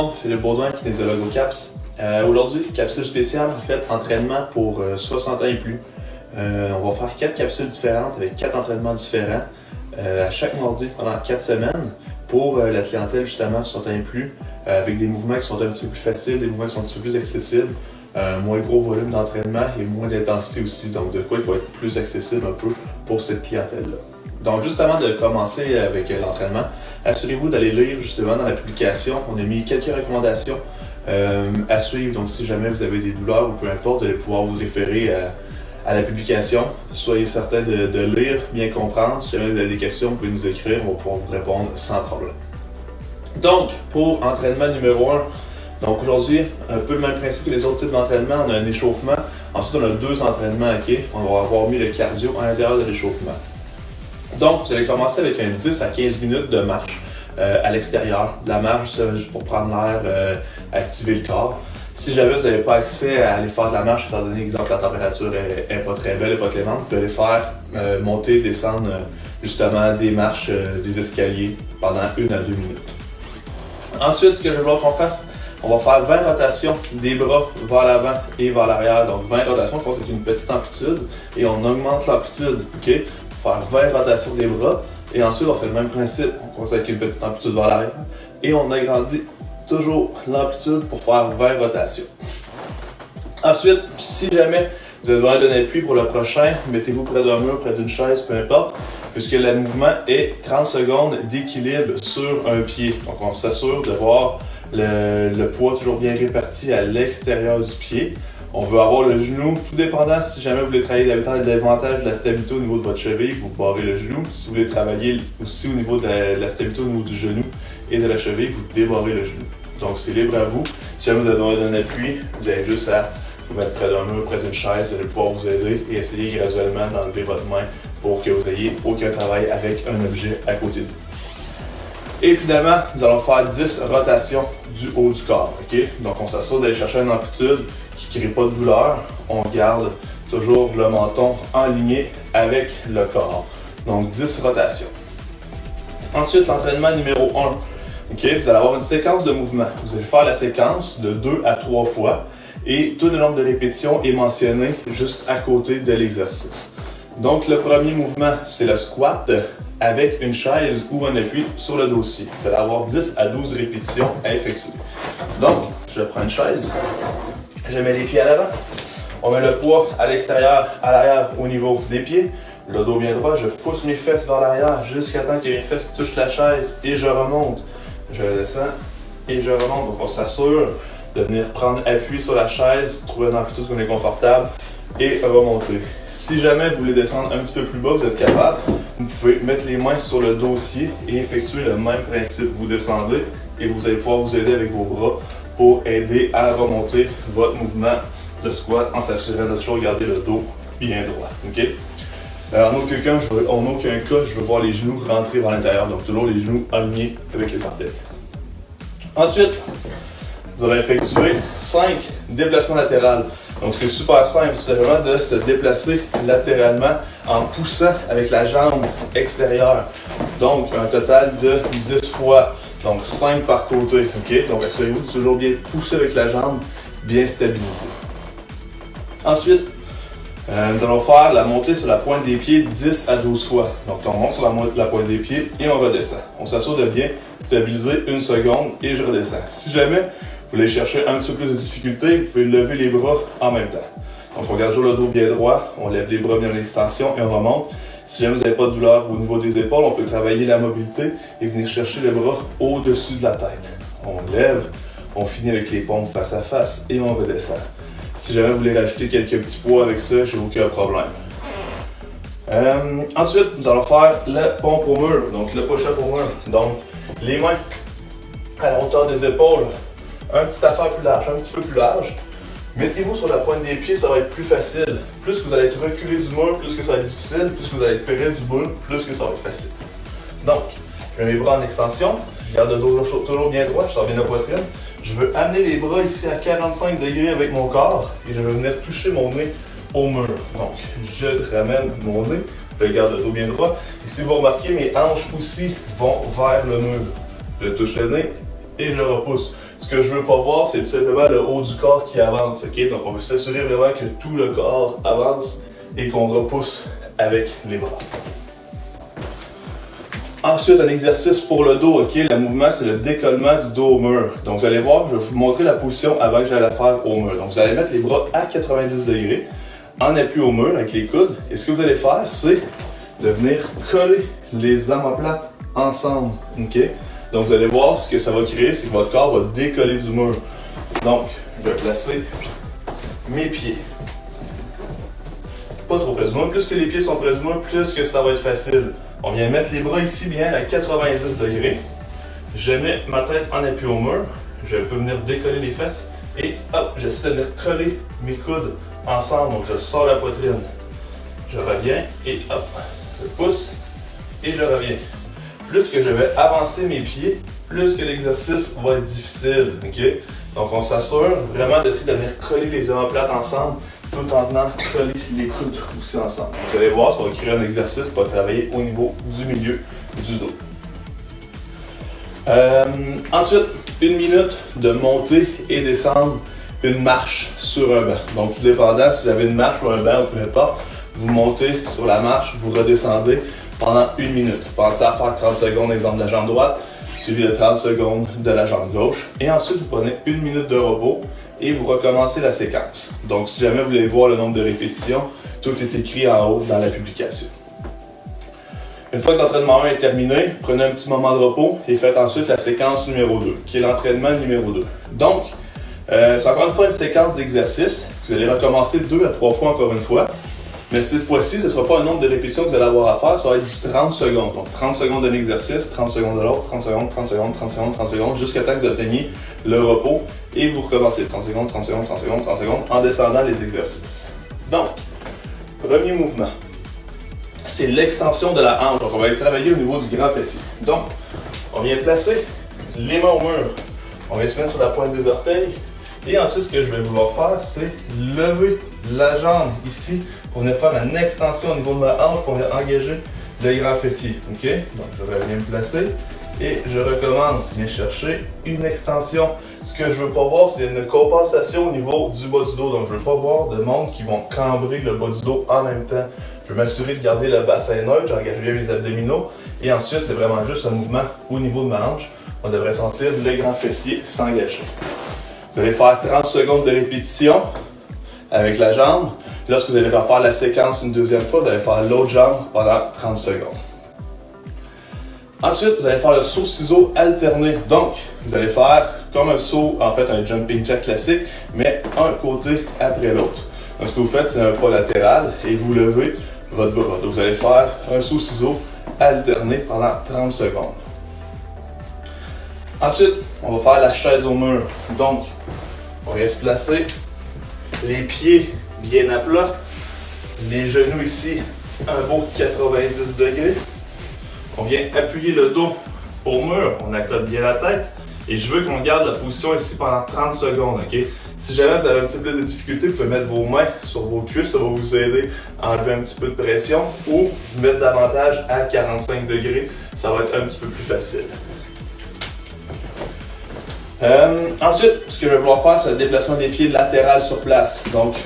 monde, Philippe Baudouin, kinésiologue au CAPS. Aujourd'hui, capsule spéciale, en fait, entraînement pour 60 ans et plus. On va faire 4 capsules différentes avec 4 entraînements différents à chaque mardi pendant 4 semaines pour la clientèle justement 60 ans et plus, avec des mouvements qui sont un petit peu plus faciles, des mouvements qui sont un petit peu plus accessibles, moins gros volume d'entraînement et moins d'intensité aussi, donc de quoi il va être plus accessible un peu pour cette clientèle-là. Donc juste avant de commencer avec l'entraînement, assurez-vous d'aller lire justement dans la publication, on a mis quelques recommandations à suivre, donc si jamais vous avez des douleurs ou peu importe, vous allez pouvoir vous référer à la publication. Soyez certain de lire, bien comprendre. Si jamais vous avez des questions, vous pouvez nous écrire, on va pouvoir vous répondre sans problème. Donc, pour entraînement numéro 1, donc aujourd'hui, un peu le même principe que les autres types d'entraînement, on a un échauffement. Ensuite, on a 2 entraînements, ok? On va avoir mis le cardio à l'intérieur de l'échauffement. Donc, vous allez commencer avec un 10 à 15 minutes de marche à l'extérieur. De la marche, juste pour prendre l'air, activer le corps. Si jamais vous n'avez pas accès à aller faire de la marche, étant donné que la température n'est pas très belle et pas clémente, vous pouvez aller faire monter, descendre justement des marches, des escaliers pendant 1 à 2 minutes. Ensuite, ce que je veux qu'on fasse, on va faire 20 rotations des bras vers l'avant et vers l'arrière. Donc 20 rotations, je pense que c'est une petite amplitude et on augmente l'amplitude. Okay? Faire 20 rotations des bras et ensuite on fait le même principe. On commence avec une petite amplitude vers l'arrière et on agrandit toujours l'amplitude pour faire 20 rotations. Ensuite, si jamais vous avez besoin d'un appui pour le prochain, mettez-vous près d'un mur, près d'une chaise, peu importe, puisque le mouvement est 30 secondes d'équilibre sur un pied. Donc on s'assure de voir le poids toujours bien réparti à l'extérieur du pied. On veut avoir le genou, tout dépendant, si jamais vous voulez travailler davantage de la stabilité au niveau de votre cheville, vous barrez le genou. Si vous voulez travailler aussi au niveau de la stabilité au niveau du genou et de la cheville, vous débarrez le genou. Donc c'est libre à vous. Si jamais vous avez besoin d'un appui, vous avez juste à vous mettre près d'un mur, près d'une chaise, vous allez pouvoir vous aider et essayer graduellement d'enlever votre main pour que vous n'ayez aucun travail avec un objet à côté de vous. Et finalement, nous allons faire 10 rotations du haut du corps. Okay? Donc on s'assure d'aller chercher une amplitude qui ne crée pas de douleur. On garde toujours le menton aligné avec le corps. Donc 10 rotations. Ensuite, l'entraînement numéro 1. Okay? Vous allez avoir une séquence de mouvements. Vous allez faire la séquence de 2 à 3 fois et tout le nombre de répétitions est mentionné juste à côté de l'exercice. Donc le premier mouvement, c'est le squat avec une chaise ou un appui sur le dossier. Vous allez avoir 10 à 12 répétitions à effectuer. Donc, je prends une chaise, je mets les pieds à l'avant, on met le poids à l'extérieur, à l'arrière au niveau des pieds, le dos bien droit, je pousse mes fesses vers l'arrière jusqu'à temps que mes fesses touchent la chaise et je remonte. Je descends et je remonte. Donc on s'assure de venir prendre appui sur la chaise, trouver une amplitude qu'on est confortable et remonter. Si jamais vous voulez descendre un petit peu plus bas, vous êtes capable, vous pouvez mettre les mains sur le dossier et effectuer le même principe. Vous descendez et vous allez pouvoir vous aider avec vos bras pour aider à remonter votre mouvement de squat en s'assurant de toujours garder le dos bien droit. Okay? En aucun cas, je veux voir les genoux rentrer vers l'intérieur, donc toujours les genoux alignés avec les orteils. Ensuite, vous allez effectuer 5 déplacements latéraux. Donc c'est super simple, c'est vraiment de se déplacer latéralement en poussant avec la jambe extérieure. Donc un total de 10 fois, donc 5 par côté. Okay? Donc assurez-vous de toujours bien pousser avec la jambe, bien stabilisée. Ensuite, nous allons faire la montée sur la pointe des pieds 10 à 12 fois. Donc on monte sur la pointe des pieds et on redescend. On s'assure de bien stabiliser 1 seconde et je redescends. Si jamais vous voulez chercher un petit peu plus de difficulté, vous pouvez lever les bras en même temps. Donc on garde toujours le dos bien droit, on lève les bras bien en extension et on remonte. Si jamais vous n'avez pas de douleur au niveau des épaules, on peut travailler la mobilité et venir chercher les bras au-dessus de la tête. On lève, on finit avec les paumes face à face et on redescend. Si jamais vous voulez rajouter quelques petits poids avec ça, j'ai aucun problème. Ensuite, nous allons faire le pompe au mur, donc le push-up au mur. Donc, les mains à la hauteur des épaules, un petit affaire plus large, un petit peu plus large. Mettez-vous sur la pointe des pieds, ça va être plus facile. Plus que vous allez être reculé du mur, plus que ça va être difficile. Plus que vous allez être près du mur, plus que ça va être facile. Donc, je mets mes bras en extension, je garde le dos toujours bien droit, je sors bien la poitrine. Je veux amener les bras ici à 45 degrés avec mon corps et je vais venir toucher mon nez au mur. Donc, je ramène mon nez, je garde le dos bien droit. Et si vous remarquez, mes hanches aussi vont vers le mur. Je touche le nez et je repousse. Ce que je veux pas voir, c'est tout simplement le haut du corps qui avance, ok? Donc on veut s'assurer vraiment que tout le corps avance et qu'on repousse avec les bras. Ensuite, un exercice pour le dos, ok? Le mouvement, c'est le décollement du dos au mur. Donc vous allez voir, je vais vous montrer la position avant que j'aille la faire au mur. Donc vous allez mettre les bras à 90 degrés, en appui au mur avec les coudes. Et ce que vous allez faire, c'est de venir coller les omoplates ensemble, ok? Donc vous allez voir, ce que ça va créer, c'est que votre corps va décoller du mur. Donc, je vais placer mes pieds. Pas trop près du mur. Plus que les pieds sont près du mur, plus que ça va être facile. On vient mettre les bras ici bien à 90 degrés. Je mets ma tête en appui au mur. Je peux venir décoller les fesses. Et hop, j'essaie de venir coller mes coudes ensemble. Donc je sors la poitrine. Je reviens et hop, je pousse et je reviens. Plus que je vais avancer mes pieds, plus que l'exercice va être difficile. Okay? Donc on s'assure vraiment d'essayer de venir coller les omoplates ensemble tout en venant coller les coudes aussi ensemble. Vous allez voir, ça va créer un exercice qui va travailler au niveau du milieu du dos. Ensuite, 1 minute de monter et descendre une marche sur un banc. Donc tout dépendant si vous avez une marche ou un banc ou peu importe, vous montez sur la marche, vous redescendez pendant 1 minute. Pensez à faire 30 secondes exemple de la jambe droite, suivi de 30 secondes de la jambe gauche. Et ensuite, vous prenez 1 minute de repos et vous recommencez la séquence. Donc si jamais vous voulez voir le nombre de répétitions, tout est écrit en haut dans la publication. Une fois que l'entraînement 1 est terminé, prenez un petit moment de repos et faites ensuite la séquence numéro 2, qui est l'entraînement numéro 2. Donc, c'est encore une fois une séquence d'exercices. Vous allez recommencer 2 à 3 fois encore une fois. Mais cette fois-ci, ce ne sera pas un nombre de répétitions que vous allez avoir à faire, ça va être du 30 secondes. Donc 30 secondes d'un exercice, 30 secondes de l'autre, 30 secondes, 30 secondes, 30 secondes, 30 secondes, jusqu'à temps que vous atteigniez le repos et vous recommencez 30 secondes, 30 secondes, 30 secondes, 30 secondes en descendant les exercices. Donc, premier mouvement, c'est l'extension de la hanche. Donc on va aller travailler au niveau du grand fessier. Donc, on vient placer les mains au mur. On vient se mettre sur la pointe des orteils. Et ensuite, ce que je vais vouloir faire, c'est lever la jambe ici pour venir faire une extension au niveau de ma hanche pour venir engager le grand fessier. Ok? Donc, je vais bien me placer et je recommence. Viens chercher une extension. Ce que je ne veux pas voir, c'est une compensation au niveau du bas du dos. Donc, je ne veux pas voir de monde qui vont cambrer le bas du dos en même temps. Je veux m'assurer de garder le bassin neutre, j'engage bien mes abdominaux. Et ensuite, c'est vraiment juste un mouvement au niveau de ma hanche. On devrait sentir le grand fessier s'engager. Vous allez faire 30 secondes de répétition avec la jambe. Lorsque vous allez refaire la séquence une deuxième fois, vous allez faire l'autre jambe pendant 30 secondes. Ensuite, vous allez faire le saut ciseau alterné. Donc, vous allez faire comme un saut, en fait un jumping jack classique, mais un côté après l'autre. Donc, ce que vous faites, c'est un pas latéral et vous levez votre bras. Donc, vous allez faire un saut ciseau alterné pendant 30 secondes. Ensuite, on va faire la chaise au mur. Donc, on vient se placer, les pieds bien à plat, les genoux ici, un beau 90 degrés. On vient appuyer le dos au mur, on accote bien la tête. Et je veux qu'on garde la position ici pendant 30 secondes, ok? Si jamais vous avez un petit peu plus de difficulté, vous pouvez mettre vos mains sur vos cuisses, ça va vous aider à enlever un petit peu de pression ou mettre davantage à 45 degrés, ça va être un petit peu plus facile. Ensuite, ce que je vais vouloir faire, c'est le déplacement des pieds latéral sur place. Donc,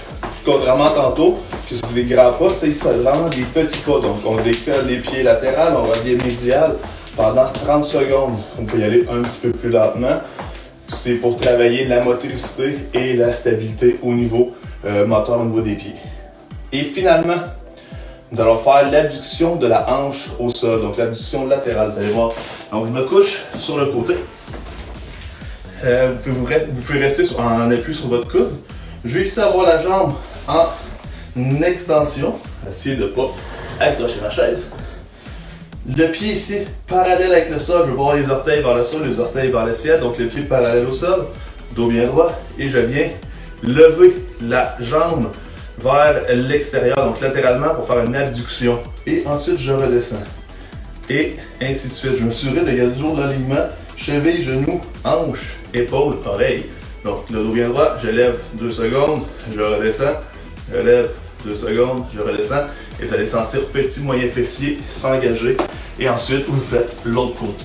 contrairement à tantôt, que c'est des grands pas, c'est vraiment des petits pas. Donc, on décolle les pieds latérales, on revient médial pendant 30 secondes. Il faut y aller un petit peu plus lentement. C'est pour travailler la motricité et la stabilité au niveau moteur, au niveau des pieds. Et finalement, nous allons faire l'abduction de la hanche au sol. Donc, l'abduction latérale, vous allez voir. Donc, je me couche sur le côté. Vous pouvez rester en appui sur votre coude. Je vais ici avoir la jambe en extension. Essayez de ne pas accrocher ma chaise. Le pied ici, parallèle avec le sol. Je veux pas avoir les orteils vers le sol, les orteils vers le ciel. Donc le pied parallèle au sol, dos bien droit. Et je viens lever la jambe vers l'extérieur, donc latéralement pour faire une abduction. Et ensuite, je redescends. Et ainsi de suite. Je me m'assurerai de garder toujours l'alignement. Cheville, genou, hanche, épaule, oreille. Donc le dos bien droit, je lève 2 secondes, je redescends, je lève 2 secondes, je redescends. Et vous allez sentir petit moyen fessier s'engager. Et ensuite, vous faites l'autre côté.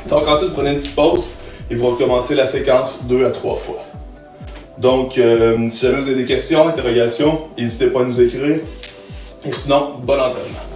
Donc ensuite, prenez une petite pause et vous recommencez la séquence 2 à 3 fois. Donc, si jamais vous avez des questions, interrogations, n'hésitez pas à nous écrire. Et sinon, bon entraînement.